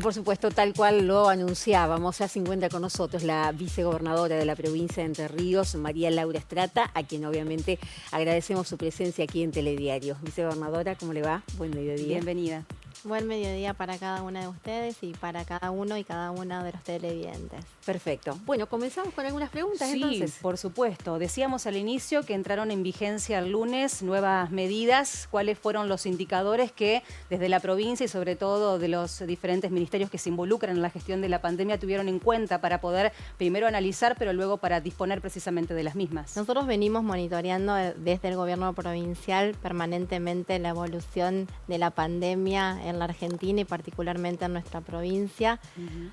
Por supuesto, tal cual lo anunciábamos, ya se encuentra con nosotros la vicegobernadora de la provincia de Entre Ríos, María Laura Estrata, a quien obviamente agradecemos su presencia aquí en Telediario. Vicegobernadora, ¿cómo le va? Buen mediodía. Bienvenida. Buen mediodía para cada una de ustedes y para cada uno y cada una de los televidentes. Perfecto. Bueno, comenzamos con algunas preguntas entonces. Sí, por supuesto. Decíamos al inicio que entraron en vigencia el lunes nuevas medidas. ¿Cuáles fueron los indicadores que desde la provincia y sobre todo de los diferentes ministerios que se involucran en la gestión de la pandemia tuvieron en cuenta para poder primero analizar, pero luego para disponer precisamente de las mismas? Nosotros venimos monitoreando desde el gobierno provincial permanentemente la evolución de la pandemia en la Argentina y particularmente en nuestra provincia.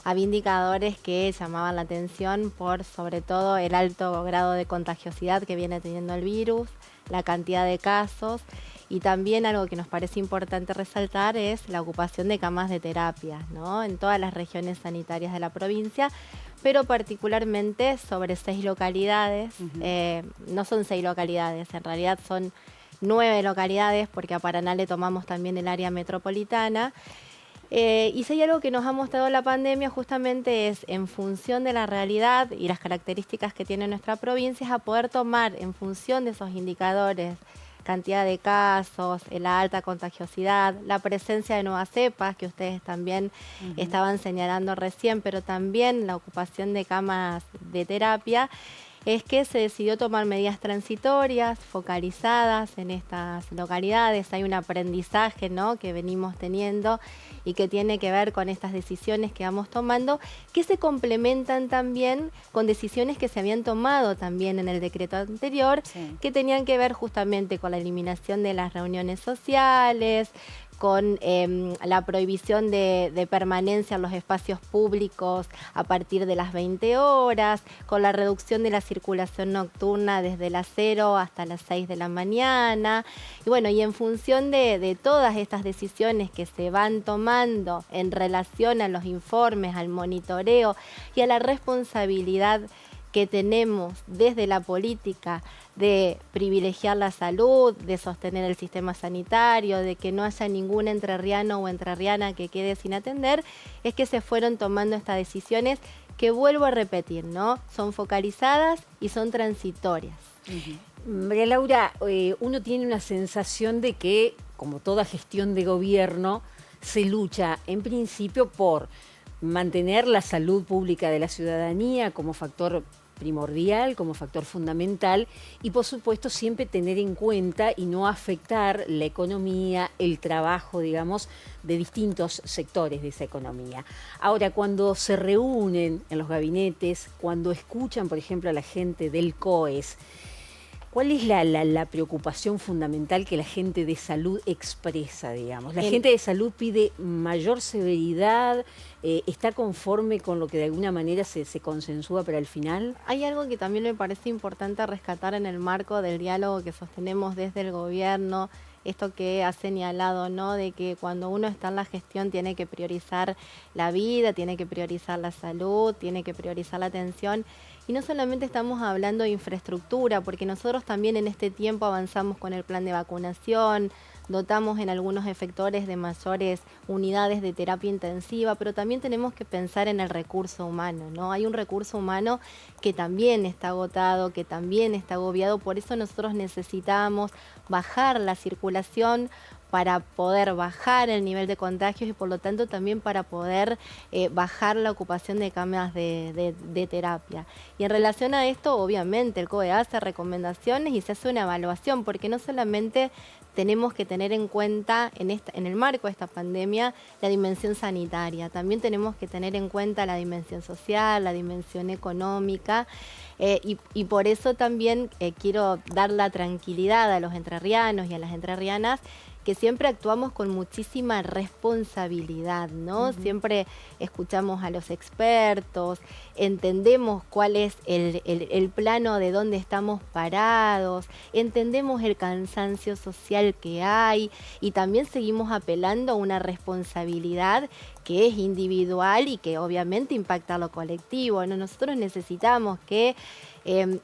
Había indicadores que llamaban la atención por sobre todo el alto grado de contagiosidad que viene teniendo el virus, la cantidad de casos y también algo que nos parece importante resaltar es la ocupación de camas de terapia, ¿no? En todas las regiones sanitarias de la provincia, pero particularmente sobre 6 localidades. No son 6 localidades, en realidad son 9 localidades porque a Paraná le tomamos también el área metropolitana. Y si hay algo que nos ha mostrado la pandemia justamente es en función de la realidad y las características que tiene nuestra provincia, es a poder tomar en función de esos indicadores, cantidad de casos, la alta contagiosidad, la presencia de nuevas cepas que ustedes también estaban señalando recién, pero también la ocupación de camas de terapia, es que se decidió tomar medidas transitorias, focalizadas en estas localidades. Hay un aprendizaje, ¿no?, que venimos teniendo y que tiene que ver con estas decisiones que vamos tomando, que se complementan también con decisiones que se habían tomado también en el decreto anterior, que tenían que ver justamente con la eliminación de las reuniones sociales, con la prohibición de permanencia en los espacios públicos a partir de las 20 horas, con la reducción de la circulación nocturna desde las 0 hasta las 6 de la mañana. Y bueno, y en función de todas estas decisiones que se van tomando en relación a los informes, al monitoreo y a la responsabilidad que tenemos desde la política de privilegiar la salud, de sostener el sistema sanitario, de que no haya ningún entrerriano o entrerriana que quede sin atender, es que se fueron tomando estas decisiones que, vuelvo a repetir, ¿no?, son focalizadas y son transitorias. María Laura, uno tiene una sensación de que, como toda gestión de gobierno, se lucha en principio por mantener la salud pública de la ciudadanía como factor primordial, como factor fundamental y por supuesto siempre tener en cuenta y no afectar la economía, el trabajo, digamos, de distintos sectores de esa economía. Ahora, cuando se reúnen en los gabinetes, cuando escuchan, por ejemplo, a la gente del COES, ¿cuál es la preocupación fundamental que la gente de salud expresa, digamos? ¿La gente de salud pide mayor severidad? ¿Está conforme con lo que de alguna manera se consensúa para el final? Hay algo que también me parece importante rescatar en el marco del diálogo que sostenemos desde el gobierno, esto que ha señalado, ¿no?, de que cuando uno está en la gestión tiene que priorizar la vida, tiene que priorizar la salud, tiene que priorizar la atención. Y no solamente estamos hablando de infraestructura, porque nosotros también en este tiempo avanzamos con el plan de vacunación, dotamos en algunos efectores de mayores unidades de terapia intensiva, pero también tenemos que pensar en el recurso humano, ¿no? Hay un recurso humano que también está agotado, que también está agobiado, por eso nosotros necesitamos bajar la circulación para poder bajar el nivel de contagios y por lo tanto también para poder bajar la ocupación de camas de terapia. Y en relación a esto, obviamente, el COE hace recomendaciones y se hace una evaluación, porque no solamente tenemos que tener en cuenta en el marco de esta pandemia la dimensión sanitaria, también tenemos que tener en cuenta la dimensión social, la dimensión económica, y por eso también quiero dar la tranquilidad a los entrerrianos y a las entrerrianas que siempre actuamos con muchísima responsabilidad, ¿no? Siempre escuchamos a los expertos, entendemos cuál es el plano de dónde estamos parados, entendemos el cansancio social que hay y también seguimos apelando a una responsabilidad que es individual y que obviamente impacta a lo colectivo, ¿no? Nosotros necesitamos que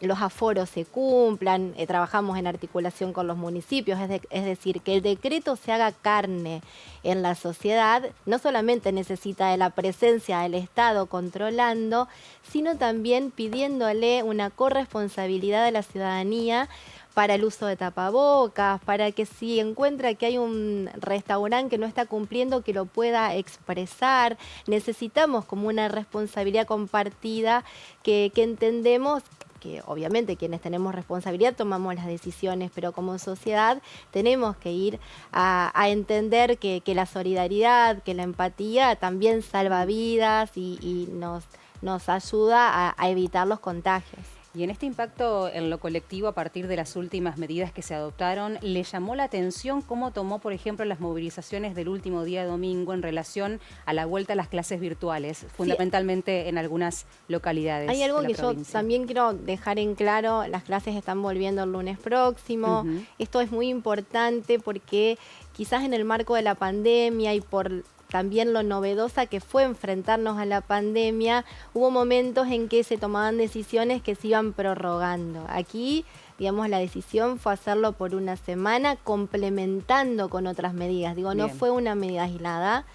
los aforos se cumplan, trabajamos en articulación con los municipios, es decir, que el decreto se haga carne en la sociedad, no solamente necesita de la presencia del Estado controlando, sino también pidiéndole una corresponsabilidad a la ciudadanía para el uso de tapabocas, para que si encuentra que hay un restaurante que no está cumpliendo, que lo pueda expresar. Necesitamos como una responsabilidad compartida que entendemos que obviamente quienes tenemos responsabilidad tomamos las decisiones, pero como sociedad tenemos que ir a entender que la solidaridad, que la empatía también salva vidas y nos ayuda a evitar los contagios. Y en este impacto en lo colectivo a partir de las últimas medidas que se adoptaron, ¿le llamó la atención cómo tomó, por ejemplo, las movilizaciones del último día domingo en relación a la vuelta a las clases virtuales, fundamentalmente en algunas localidades? Hay algo que yo también quiero dejar en claro, las clases están volviendo el lunes próximo. Esto es muy importante porque quizás en el marco de la pandemia y por también lo novedosa que fue enfrentarnos a la pandemia, hubo momentos en que se tomaban decisiones que se iban prorrogando. Aquí, digamos, la decisión fue hacerlo por una semana, complementando con otras medidas. Digo, no fue una medida aislada.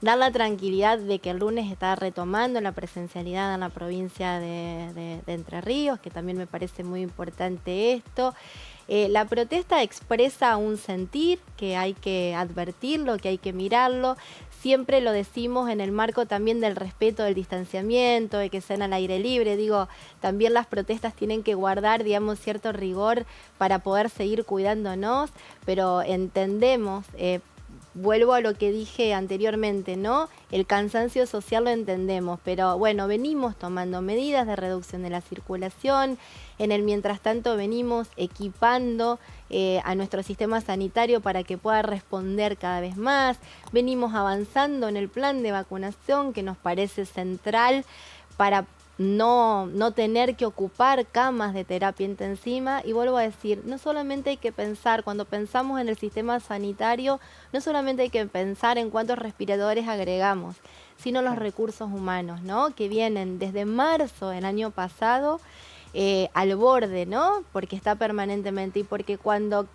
Dar la tranquilidad de que el lunes está retomando la presencialidad en la provincia de Entre Ríos, que también me parece muy importante esto. La protesta expresa un sentir que hay que advertirlo, que hay que mirarlo. Siempre lo decimos en el marco también del respeto del distanciamiento, de que sean al aire libre. Digo, también las protestas tienen que guardar, digamos, cierto rigor para poder seguir cuidándonos, pero entendemos, vuelvo a lo que dije anteriormente, ¿no? El cansancio social lo entendemos, pero bueno, venimos tomando medidas de reducción de la circulación. En el mientras tanto venimos equipando a nuestro sistema sanitario para que pueda responder cada vez más. Venimos avanzando en el plan de vacunación que nos parece central para no tener que ocupar camas de terapia intensiva. Y vuelvo a decir, no solamente hay que pensar, cuando pensamos en el sistema sanitario, no solamente hay que pensar en cuántos respiradores agregamos, sino los recursos humanos, ¿no? Que vienen desde marzo del año pasado al borde, ¿no? Porque está permanentemente y porque cuando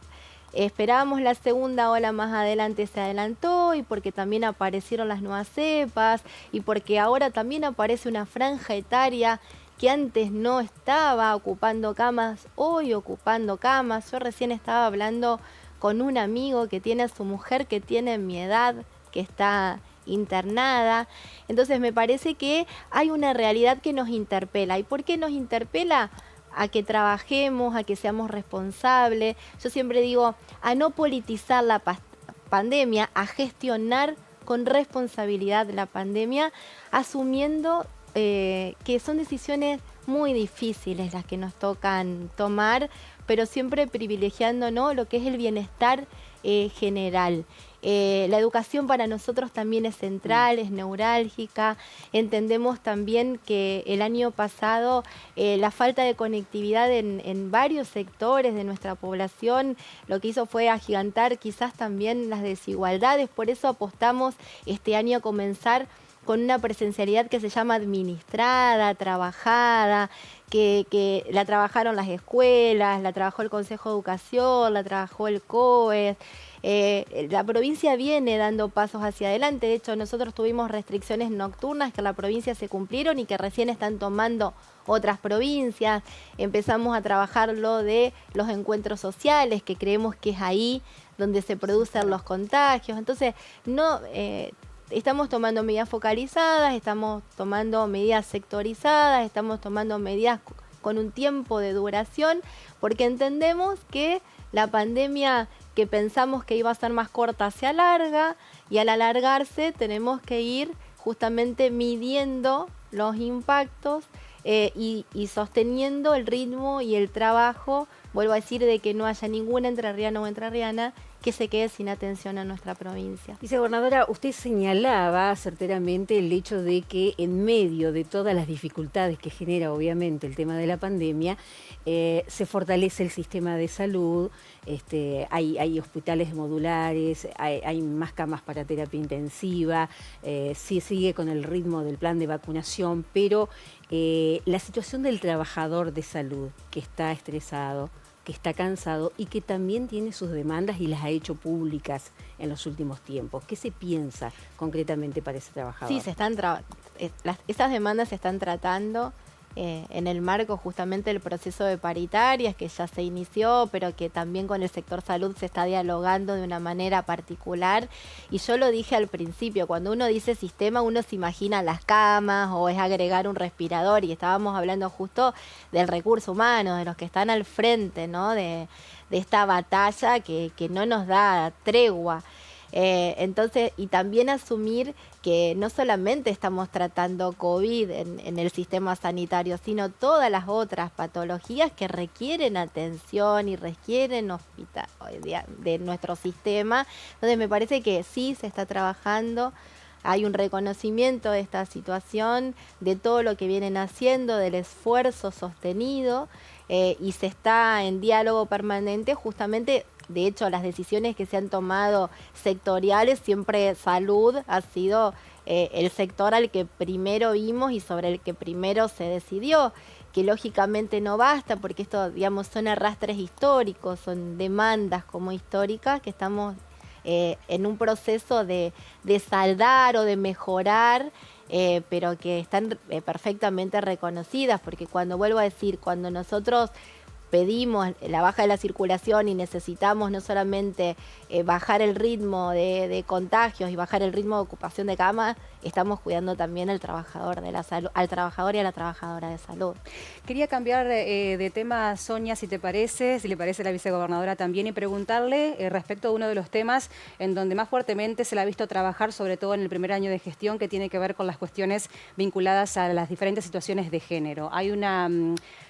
esperábamos la segunda ola más adelante se adelantó y porque también aparecieron las nuevas cepas y porque ahora también aparece una franja etaria que antes no estaba ocupando camas, hoy ocupando camas. Yo recién estaba hablando con un amigo que tiene a su mujer que tiene mi edad, que está internada. Entonces me parece que hay una realidad que nos interpela. ¿Y por qué nos interpela? A que trabajemos, a que seamos responsables. Yo siempre digo, a no politizar la pandemia, a gestionar con responsabilidad la pandemia, asumiendo que son decisiones muy difíciles las que nos tocan tomar, pero siempre privilegiando, ¿no?, lo que es el bienestar general. La educación para nosotros también es central, es neurálgica. Entendemos también que el año pasado la falta de conectividad en varios sectores de nuestra población lo que hizo fue agigantar quizás también las desigualdades. Por eso apostamos este año a comenzar con una presencialidad que se llama administrada, trabajada, que la trabajaron las escuelas, la trabajó el Consejo de Educación, la trabajó el COES. La provincia viene dando pasos hacia adelante. De hecho, nosotros tuvimos restricciones nocturnas que en la provincia se cumplieron y que recién están tomando otras provincias. Empezamos a trabajar lo de los encuentros sociales, que creemos que es ahí donde se producen los contagios. Entonces, no... estamos tomando medidas focalizadas, estamos tomando medidas sectorizadas, estamos tomando medidas con un tiempo de duración, porque entendemos que la pandemia que pensamos que iba a ser más corta se alarga y al alargarse tenemos que ir justamente midiendo los impactos y sosteniendo el ritmo y el trabajo, vuelvo a decir, de que no haya ninguna entrerriana o entrerriana que se quede sin atención en nuestra provincia. Vicegobernadora, usted señalaba certeramente el hecho de que en medio de todas las dificultades que genera obviamente el tema de la pandemia, se fortalece el sistema de salud, hay hospitales modulares, hay más camas para terapia intensiva, sí sigue con el ritmo del plan de vacunación, pero la situación del trabajador de salud que está estresado, que está cansado y que también tiene sus demandas y las ha hecho públicas en los últimos tiempos. ¿Qué se piensa concretamente para ese trabajador? Sí, esas demandas se están tratando en el marco justamente del proceso de paritarias que ya se inició, pero que también con el sector salud se está dialogando de una manera particular. Y yo lo dije al principio, cuando uno dice sistema, uno se imagina las camas o es agregar un respirador, y estábamos hablando justo del recurso humano, de los que están al frente, ¿no? de esta batalla que no nos da tregua. Entonces, y también asumir que no solamente estamos tratando COVID en el sistema sanitario, sino todas las otras patologías que requieren atención y requieren de nuestro sistema. Entonces me parece que sí se está trabajando, hay un reconocimiento de esta situación, de todo lo que vienen haciendo, del esfuerzo sostenido, y se está en diálogo permanente justamente. De hecho, las decisiones que se han tomado sectoriales, siempre salud ha sido el sector al que primero vimos y sobre el que primero se decidió, que lógicamente no basta, porque esto, digamos, son arrastres históricos, son demandas como históricas que estamos en un proceso de saldar o de mejorar, pero que están perfectamente reconocidas, porque vuelvo a decir, cuando nosotros pedimos la baja de la circulación y necesitamos no solamente bajar el ritmo de contagios y bajar el ritmo de ocupación de cama, estamos cuidando también al trabajador de la salud, al trabajador y a la trabajadora de salud. Quería cambiar de tema, Sonia, si le parece a la vicegobernadora también, y preguntarle respecto a uno de los temas en donde más fuertemente se la ha visto trabajar, sobre todo en el primer año de gestión, que tiene que ver con las cuestiones vinculadas a las diferentes situaciones de género. Hay una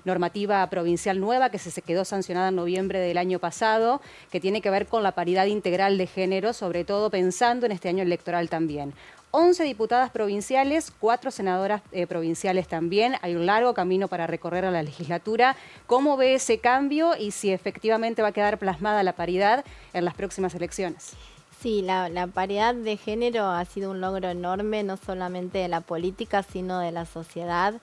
normativa provincial nueva que se quedó sancionada en noviembre del año pasado, que tiene que ver con la paridad integral de género, sobre todo pensando en este año electoral también. 11 diputadas provinciales, 4 senadoras provinciales también. Hay un largo camino para recorrer a la legislatura. ¿Cómo ve ese cambio y si efectivamente va a quedar plasmada la paridad en las próximas elecciones? Sí, la paridad de género ha sido un logro enorme, no solamente de la política, sino de la sociedad.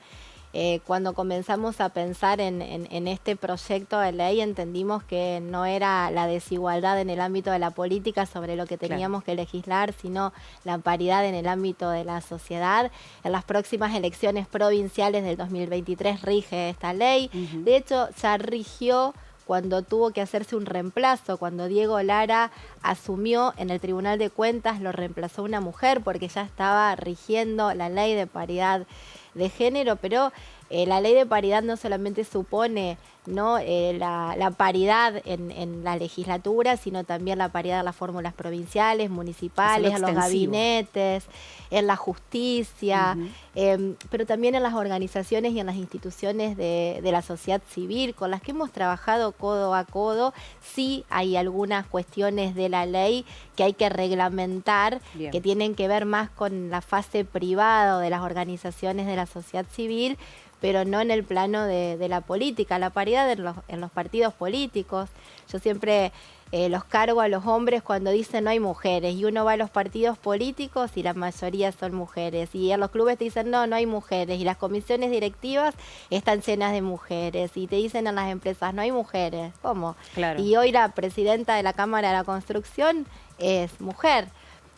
Cuando comenzamos a pensar en este proyecto de ley, entendimos que no era la desigualdad en el ámbito de la política sobre lo que teníamos que legislar, sino la paridad en el ámbito de la sociedad. En las próximas elecciones provinciales del 2023 rige esta ley. De hecho, ya rigió cuando tuvo que hacerse un reemplazo, cuando Diego Lara asumió en el Tribunal de Cuentas, lo reemplazó una mujer porque ya estaba rigiendo la ley de paridad de género, pero la ley de paridad no solamente supone, ¿no?, la paridad en la legislatura, sino también la paridad en las fórmulas provinciales, municipales, en los gabinetes, en la justicia, pero también en las organizaciones y en las instituciones de la sociedad civil, con las que hemos trabajado codo a codo. Sí hay algunas cuestiones de la ley que hay que reglamentar, que tienen que ver más con la fase privada o de las organizaciones de la sociedad civil, pero no en el plano de la política. La paridad en los partidos políticos. Yo siempre los cargo a los hombres cuando dicen no hay mujeres, y uno va a los partidos políticos y la mayoría son mujeres, y en los clubes te dicen no hay mujeres, y las comisiones directivas están llenas de mujeres, y te dicen en las empresas no hay mujeres. ¿Cómo? Claro. Y hoy la presidenta de la Cámara de la Construcción es mujer.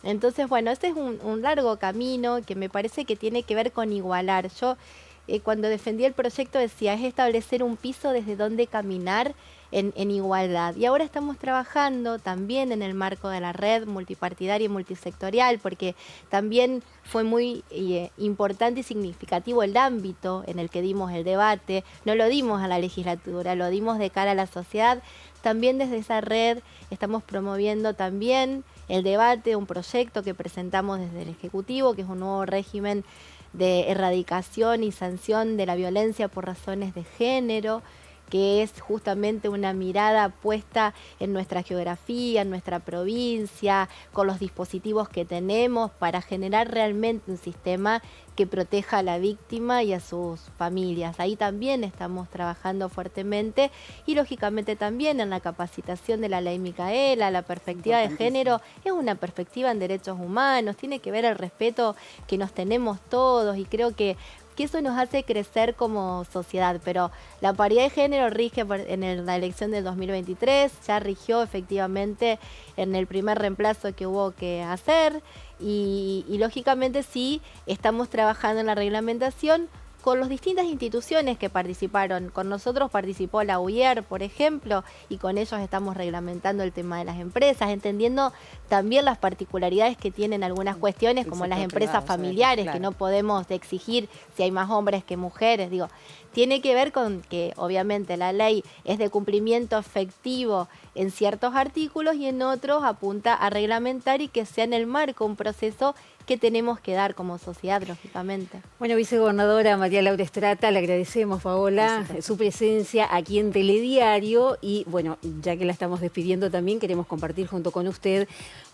Entonces, bueno, este es un largo camino que me parece que tiene que ver con igualar. Yo cuando defendí el proyecto decía, es establecer un piso desde donde caminar en igualdad. Y ahora estamos trabajando también en el marco de la red multipartidaria y multisectorial, porque también fue muy importante y significativo el ámbito en el que dimos el debate. No lo dimos a la legislatura, lo dimos de cara a la sociedad. También desde esa red estamos promoviendo también el debate, un proyecto que presentamos desde el Ejecutivo, que es un nuevo régimen de erradicación y sanción de la violencia por razones de género, que es justamente una mirada puesta en nuestra geografía, en nuestra provincia, con los dispositivos que tenemos para generar realmente un sistema que proteja a la víctima y a sus familias. Ahí también estamos trabajando fuertemente y lógicamente también en la capacitación de la ley Micaela. La perspectiva de género es una perspectiva en derechos humanos, tiene que ver el respeto que nos tenemos todos y creo que eso nos hace crecer como sociedad, pero la paridad de género rige en la elección del 2023, ya rigió efectivamente en el primer reemplazo que hubo que hacer y lógicamente sí estamos trabajando en la reglamentación con las distintas instituciones que participaron. Con nosotros participó la UIER, por ejemplo, y con ellos estamos reglamentando el tema de las empresas, entendiendo también las particularidades que tienen algunas cuestiones, como las empresas familiares, que no podemos exigir si hay más hombres que mujeres. Digo, tiene que ver con que obviamente la ley es de cumplimiento efectivo en ciertos artículos y en otros apunta a reglamentar y que sea en el marco un proceso que tenemos que dar como sociedad, lógicamente. Bueno, vicegobernadora María Laura Estrata, le agradecemos, Paola, su presencia aquí en Telediario y, bueno, ya que la estamos despidiendo también, queremos compartir junto con usted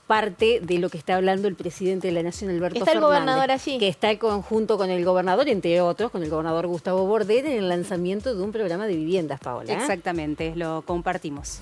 parte de lo que está hablando el presidente de la Nación, Alberto Fernández. ¿Está el gobernador allí? Que está junto con el gobernador, entre otros, con el gobernador Gustavo Bordet, en el lanzamiento de un programa de viviendas, Paola. Exactamente, lo compartimos.